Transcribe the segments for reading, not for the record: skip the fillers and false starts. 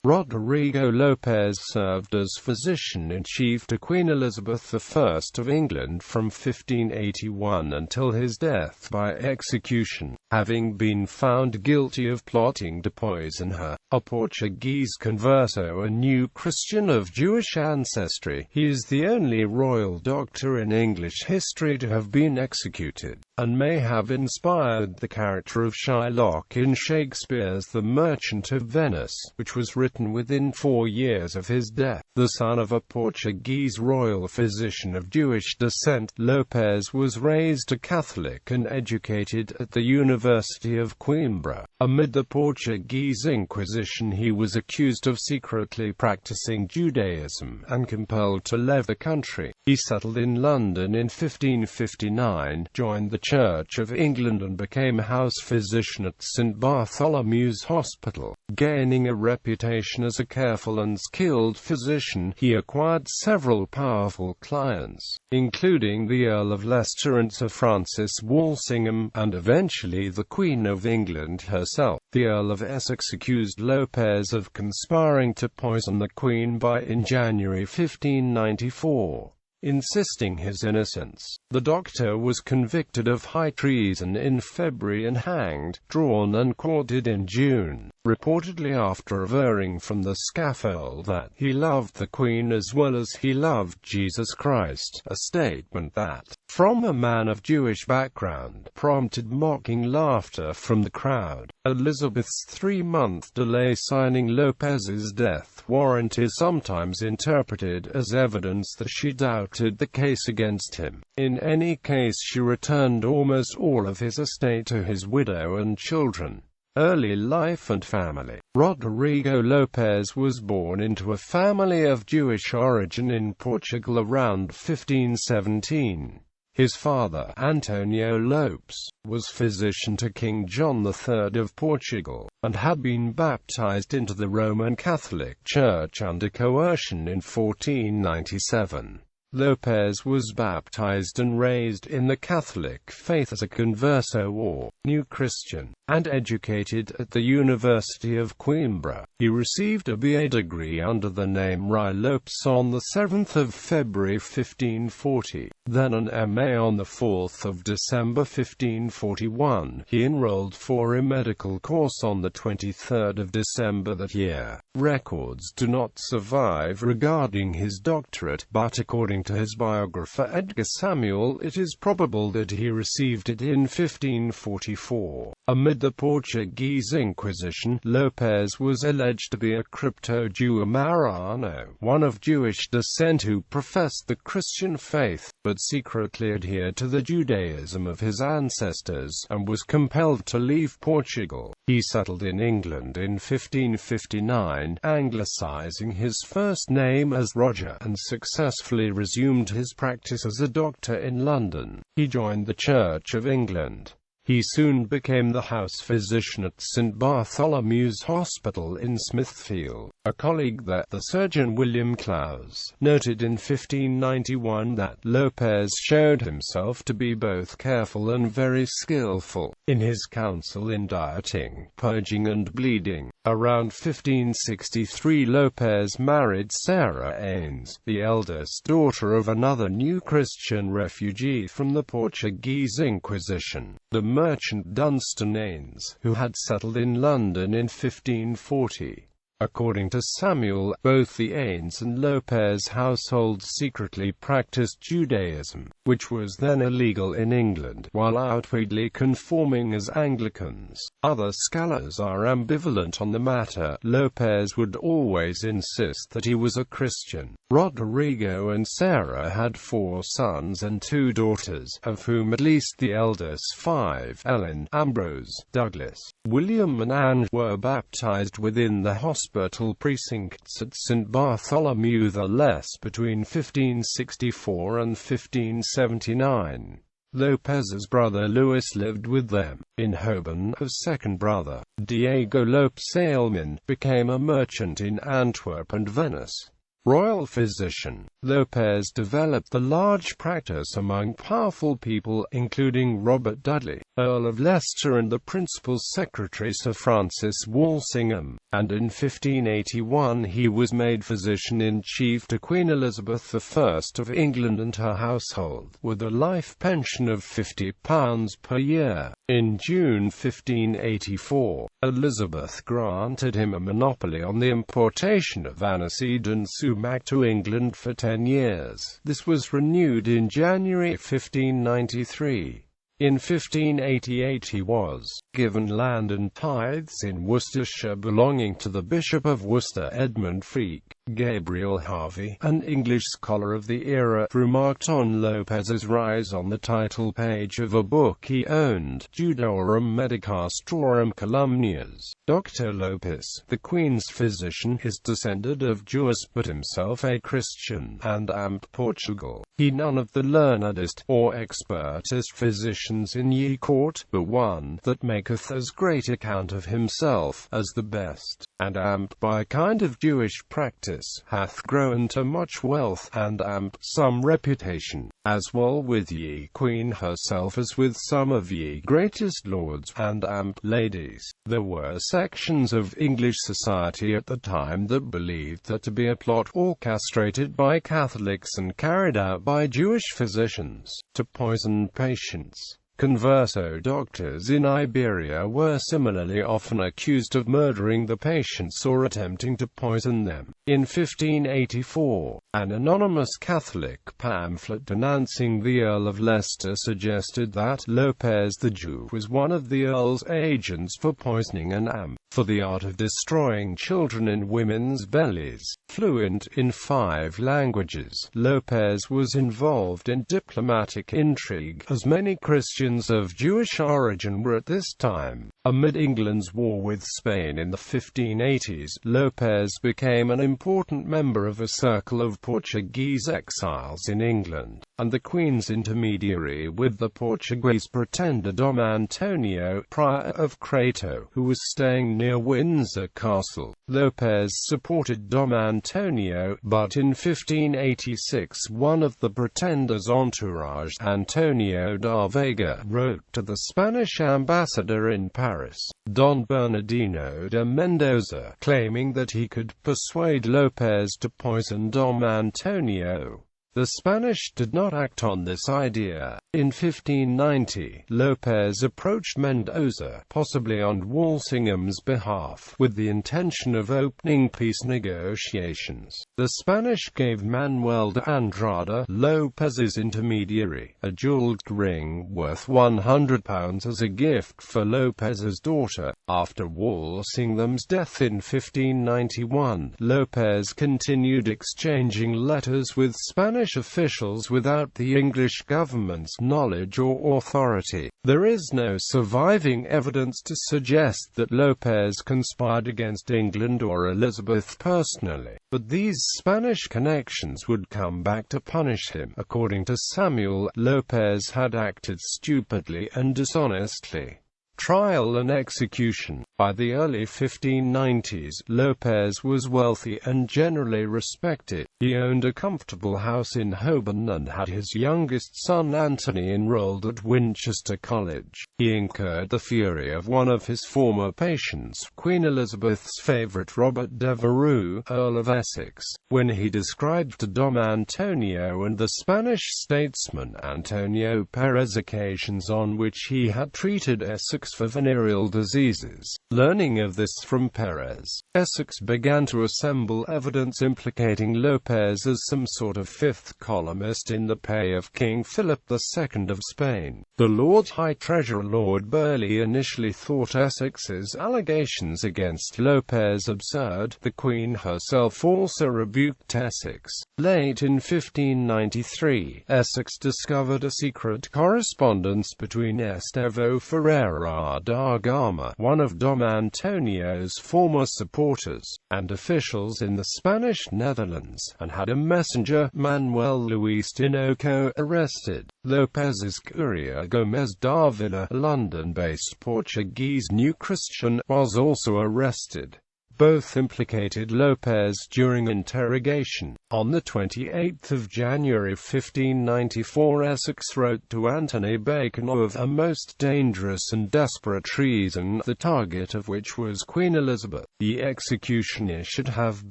Roderigo Lopez served as physician-in-chief to Queen Elizabeth I of England from 1581 until his death by execution, having been found guilty of plotting to poison her. A Portuguese converso and new Christian of Jewish ancestry, he is the only royal doctor in English history to have been executed, and may have inspired the character of Shylock in Shakespeare's The Merchant of Venice, which was written within 4 years of his death. The son of a Portuguese royal physician of Jewish descent, Lopez was raised a Catholic and educated at the University of Coimbra. Amid the Portuguese Inquisition, he was accused of secretly practicing Judaism and compelled to leave the country. He settled in London in 1559, joined the Church of England and became house physician at St Bartholomew's Hospital. Gaining a reputation as a careful and skilled physician, he acquired several powerful clients, including the Earl of Leicester and Sir Francis Walsingham, and eventually the Queen of England herself. The Earl of Essex accused Lopez of conspiring to poison the Queen in January 1594. Insisting his innocence, the doctor was convicted of high treason in February and hanged, drawn and quartered in June, reportedly after averring from the scaffold that he loved the Queen as well as he loved Jesus Christ, a statement that, from a man of Jewish background, prompted mocking laughter from the crowd. Elizabeth's 3-month delay signing Lopez's death warrant is sometimes interpreted as evidence that she doubted the case against him. In any case, she returned almost all of his estate to his widow and children. Early life and family. Roderigo Lopez was born into a family of Jewish origin in Portugal around 1517. His father, Antonio Lopes, was physician to King John III of Portugal, and had been baptized into the Roman Catholic Church under coercion in 1497. Lopez was baptized and raised in the Catholic faith as a converso or new Christian, and educated at the University of Coimbra. He received a BA degree under the name Rui Lopes on 7 February 1540, then an MA on 4 December 1541. He enrolled for a medical course on 23 December that year. Records do not survive regarding his doctorate, but according to his biographer Edgar Samuel, it is probable that he received it in 1544. Amid the Portuguese Inquisition, Lopez was alleged to be a crypto-Jew Marano, one of Jewish descent who professed the Christian faith, but secretly adhered to the Judaism of his ancestors, and was compelled to leave Portugal. He settled in England in 1559, anglicizing his first name as Roger, and successfully resumed his practice as a doctor in London. He joined the Church of England. He soon became the house physician at St Bartholomew's Hospital in Smithfield. A colleague that the surgeon William Clowes noted in 1591 that Lopez showed himself to be both careful and very skillful in his counsel in dieting, purging and bleeding. Around 1563 Lopez married Sarah Aines, the eldest daughter of another new Christian refugee from the Portuguese Inquisition, the merchant Dunstan Aines, who had settled in London in 1540. According to Samuel, both the Aines and Lopez households secretly practiced Judaism, which was then illegal in England, while outwardly conforming as Anglicans. Other scholars are ambivalent on the matter. Lopez would always insist that he was a Christian. Roderigo and Sarah had 4 sons and 2 daughters, of whom at least the eldest 5, Ellen, Ambrose, Douglas, William and Anne, were baptized within the hospital precincts at St Bartholomew the Less between 1564 and 1579. Lopez's brother Louis lived with them in Holborn. His second brother, Diego Lopes Aylman, became a merchant in Antwerp and Venice. royal physician, Lopez developed a large practice among powerful people, including Robert Dudley, Earl of Leicester, and the principal secretary Sir Francis Walsingham, and in 1581 he was made physician-in-chief to Queen Elizabeth I of England and her household, with a life pension of £50 per year. In June 1584, Elizabeth granted him a monopoly on the importation of aniseed and sumac to England for 10 years. This was renewed in January 1593. In 1588 he was given land and tithes in Worcestershire belonging to the Bishop of Worcester. Edmund Freake, Gabriel Harvey, an English scholar of the era, remarked on Lopez's rise on the title page of a book he owned, Judaorum Medicastrorum Calumnias. Dr. Lopez, the Queen's physician, is descended of Jews but himself a Christian, and amped Portugal. He none of the learnedest or expertest physicians in ye court, but one that maketh as great account of himself as the best, and amped by a kind of Jewish practice, hath grown to much wealth, and amped some reputation, as well with ye Queen herself as with some of ye greatest lords, and amped ladies. There were sections of English society at the time that believed that to be a plot orchestrated by Catholics and carried out by Jewish physicians, to poison patients. Converso, doctors in Iberia were similarly often accused of murdering the patients or attempting to poison them. In 1584, an anonymous Catholic pamphlet denouncing the Earl of Leicester suggested that Lopez the Jew was one of the Earl's agents for poisoning an amp for the art of destroying children in women's bellies. Fluent in 5 languages, Lopez was involved in diplomatic intrigue, as many Christians of Jewish origin were at this time. Amid England's war with Spain in the 1580s, Lopez became an important member of a circle of Portuguese exiles in England, and the Queen's intermediary with the Portuguese pretender Dom Antonio, Prior of Crato, who was staying near Windsor Castle. Lopez supported Dom Antonio, but in 1586 one of the pretender's entourage, Antonio da Vega, wrote to the Spanish ambassador in Paris, Don Bernardino de Mendoza, claiming that he could persuade Lopez to poison Dom Antonio. The Spanish did not act on this idea. In 1590, Lopez approached Mendoza, possibly on Walsingham's behalf, with the intention of opening peace negotiations. The Spanish gave Manuel de Andrada, Lopez's intermediary, a jeweled ring worth £100 as a gift for Lopez's daughter. After Walsingham's death in 1591, Lopez continued exchanging letters with Spanish officials without the English government's knowledge or authority. There is no surviving evidence to suggest that Lopez conspired against England or Elizabeth personally, but these Spanish connections would come back to punish him. According to Samuel, Lopez had acted stupidly and dishonestly. Trial and execution. By the early 1590s, Lopez was wealthy and generally respected. He owned a comfortable house in Holborn and had his youngest son Anthony enrolled at Winchester College. He incurred the fury of one of his former patients, Queen Elizabeth's favourite Robert Devereux, Earl of Essex, when he described to Dom Antonio and the Spanish statesman Antonio Perez occasions on which he had treated Essex for venereal diseases. Learning of this from Perez, Essex began to assemble evidence implicating Lopez as some sort of fifth columnist in the pay of King Philip II of Spain. The Lord High Treasurer Lord Burleigh initially thought Essex's allegations against Lopez absurd. The Queen herself also rebuked Essex. Late in 1593, Essex discovered a secret correspondence between Estevo Ferreira da Gama, one of Dom Antonio's former supporters, and officials in the Spanish Netherlands, and had a messenger, Manuel Luis Tinoco, arrested. Lopez's courier Gomes da Villa, a London-based Portuguese New Christian, was also arrested. Both implicated Lopez during interrogation. On 28 January 1594, Essex wrote to Anthony Bacon of a most dangerous and desperate treason, the target of which was Queen Elizabeth. The executioner should have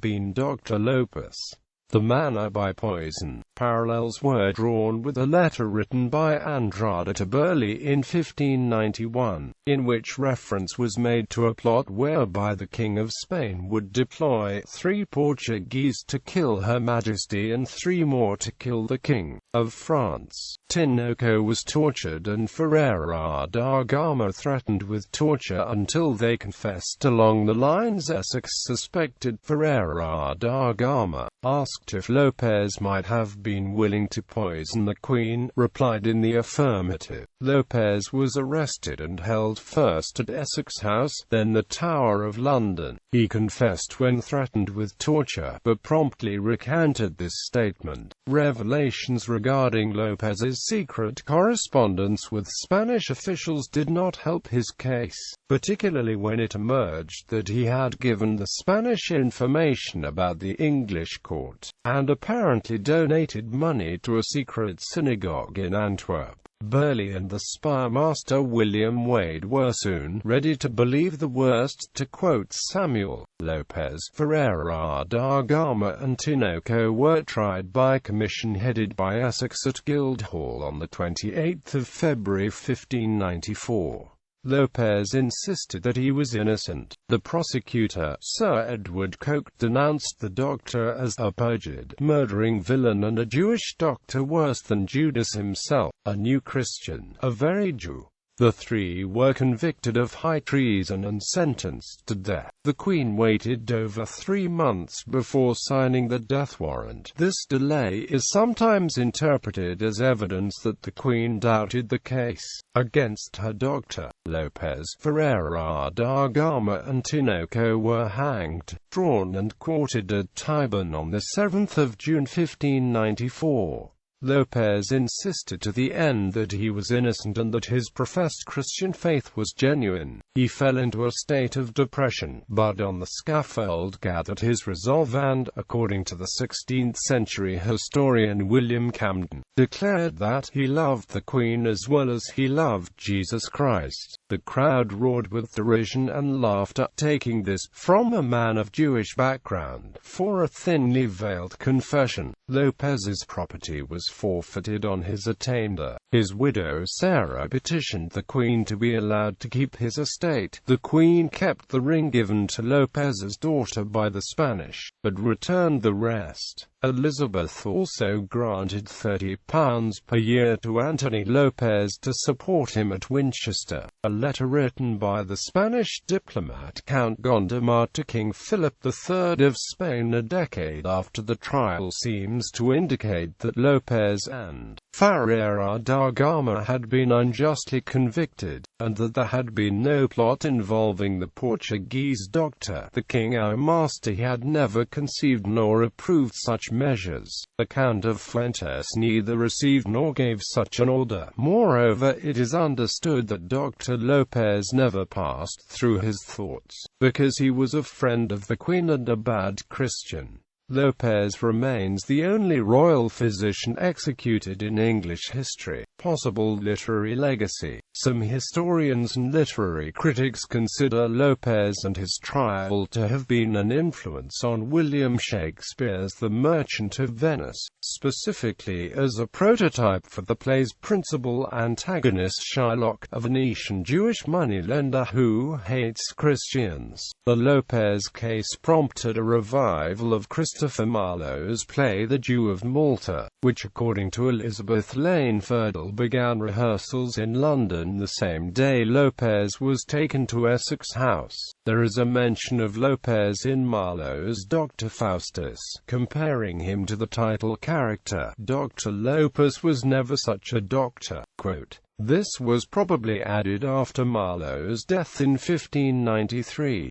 been Dr. Lopez. The manner by poison. Parallels were drawn with a letter written by Andrade to Burleigh in 1591, in which reference was made to a plot whereby the King of Spain would deploy 3 Portuguese to kill Her Majesty and 3 more to kill the King of France. Tinoco was tortured and Ferreira da Gama threatened with torture until they confessed. Along the lines Essex suspected Ferreira da Gama, asked if Lopez might have been willing to poison the Queen, replied in the affirmative. Lopez was arrested and held first at Essex House, then the Tower of London. He confessed when threatened with torture, but promptly recanted this statement. Revelations regarding Lopez's secret correspondence with Spanish officials did not help his case, particularly when it emerged that he had given the Spanish information about the English court, and apparently donated money to a secret synagogue in Antwerp. Burleigh and the spy master William Wade were soon ready to believe the worst. To quote Samuel, Lopez, Ferreira da Gama and Tinoco were tried by commission headed by Essex at Guildhall on 28 February 1594. Lopez insisted that he was innocent. The prosecutor, Sir Edward Coke, denounced the doctor as a perjured, murdering villain and a Jewish doctor worse than Judas himself, a new Christian, a very Jew. The 3 were convicted of high treason and sentenced to death. The Queen waited over 3 months before signing the death warrant. This delay is sometimes interpreted as evidence that the Queen doubted the case against her doctor. Lopez, Ferreira da Gama and Tinoco were hanged, drawn and quartered at Tyburn on 7 June 1594. Lopez insisted to the end that he was innocent and that his professed Christian faith was genuine. He fell into a state of depression, but on the scaffold gathered his resolve and, according to the 16th-century historian William Camden, declared that he loved the Queen as well as he loved Jesus Christ. The crowd roared with derision and laughter, taking this, from a man of Jewish background, for a thinly veiled confession. Lopez's property was forfeited on his attainder. His widow Sarah petitioned the Queen to be allowed to keep his estate. The Queen kept the ring given to Lopez's daughter by the Spanish, but returned the rest. Elizabeth also granted £30 per year to Anthony Lopez to support him at Winchester. A letter written by the Spanish diplomat Count Gondomar to King Philip III of Spain a decade after the trial seems to indicate that Lopez and Ferreira da Gama had been unjustly convicted, and that there had been no plot involving the Portuguese doctor. The king, our master, had never conceived nor approved such measures. The Count of Fuentes neither received nor gave such an order. Moreover, it is understood that Dr. Lopez never passed through his thoughts, because he was a friend of the Queen and a bad Christian. Lopez remains the only royal physician executed in English history. Possible literary legacy. Some historians and literary critics consider Lopez and his trial to have been an influence on William Shakespeare's The Merchant of Venice, specifically as a prototype for the play's principal antagonist Shylock, a Venetian Jewish moneylender who hates Christians. The Lopez case prompted a revival of Christopher Marlowe's play The Jew of Malta, which according to Elizabeth Lane Ferdle began rehearsals in London the same day Lopez was taken to Essex House. There is a mention of Lopez in Marlowe's Dr. Faustus, comparing him to the title character. Dr. Lopez was never such a doctor. Quote, "This was probably added after Marlowe's death in 1593.